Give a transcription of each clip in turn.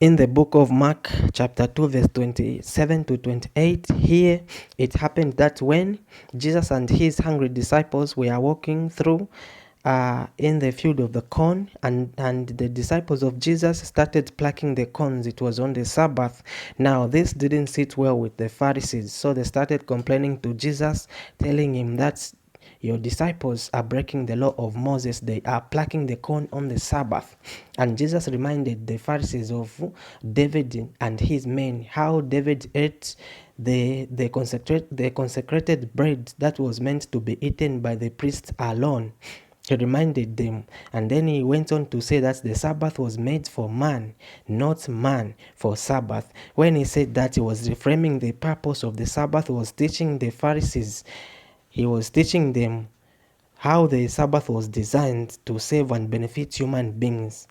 In the book of Mark, chapter 2, verse 27 to 28, here it happened that when Jesus and his hungry disciples were walking through in the field of the corn, and the disciples of Jesus started plucking the corns. It was on the Sabbath. Now, this didn't sit well with the Pharisees, so they started complaining to Jesus, telling him that your disciples are breaking the law of Moses. They are plucking the corn on the Sabbath. And Jesus reminded the Pharisees of David and his men, how David ate the consecrated bread that was meant to be eaten by the priest alone. He reminded them, and then he went on to say that the Sabbath was made for man, not man for Sabbath. When he said that, he was reframing the purpose of the Sabbath. He was teaching the Pharisees, he was teaching them how the Sabbath was designed to save and benefit human beings.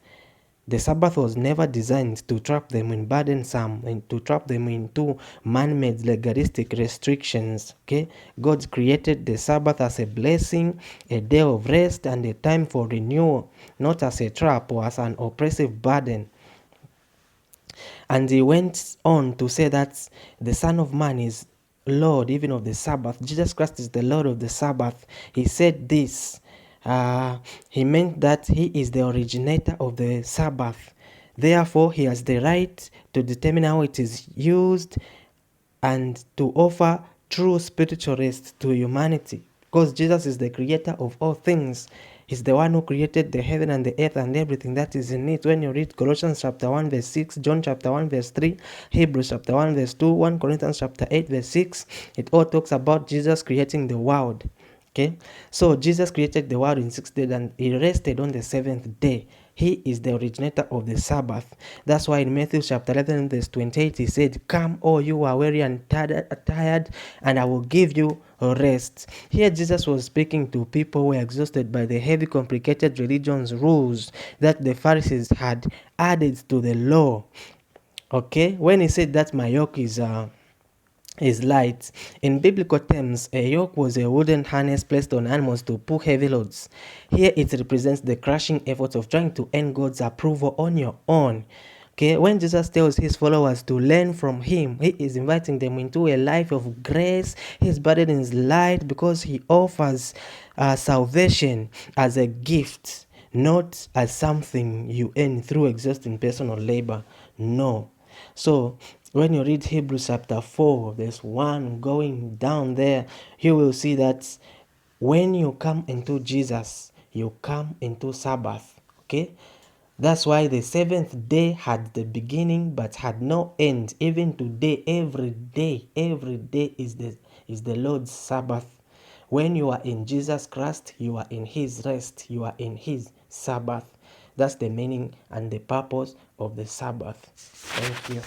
The Sabbath was never designed to trap them in burdensome and to trap them into man-made legalistic restrictions. Okay, God created the Sabbath as a blessing, a day of rest, and a time for renewal, not as a trap or as an oppressive burden. And he went on to say that the Son of Man is Lord even of the Sabbath. Jesus Christ is the Lord of the Sabbath. He said this. He meant that he is the originator of the Sabbath. Therefore, he has the right to determine how it is used and to offer true spiritual rest to humanity. Because Jesus is the creator of all things. He's the one who created the heaven and the earth and everything that is in it. When you read Colossians chapter 1 verse 6, John chapter 1 verse 3, Hebrews chapter 1 verse 2, 1 Corinthians chapter 8 verse 6, it all talks about Jesus creating the world. Okay, so Jesus created the world in 6 days and he rested on the 7th day. He is the originator of the Sabbath. That's why in Matthew chapter 11 verse 28 he said, "Come, all you are weary and tired, and I will give you rest." Here Jesus was speaking to people who were exhausted by the heavy, complicated religion's rules that the Pharisees had added to the law. Okay, when he said that my yoke is light. In biblical terms, a yoke was a wooden harness placed on animals to pull heavy loads. Here it represents the crushing effort of trying to earn God's approval on your own. Okay, when Jesus tells his followers to learn from him, he is inviting them into a life of grace. His burden is light because he offers salvation as a gift, not as something you earn through exhausting personal labor. No. So when you read Hebrews chapter 4 verse 1 going down there, you will see that when you come into Jesus, you come into Sabbath. Okay, that's why the 7th day had the beginning but had no end. Even today, every day is the Lord's Sabbath. When you are in Jesus Christ, you are in his rest, you are in his Sabbath. That's the meaning and the purpose of the Sabbath. Thank you.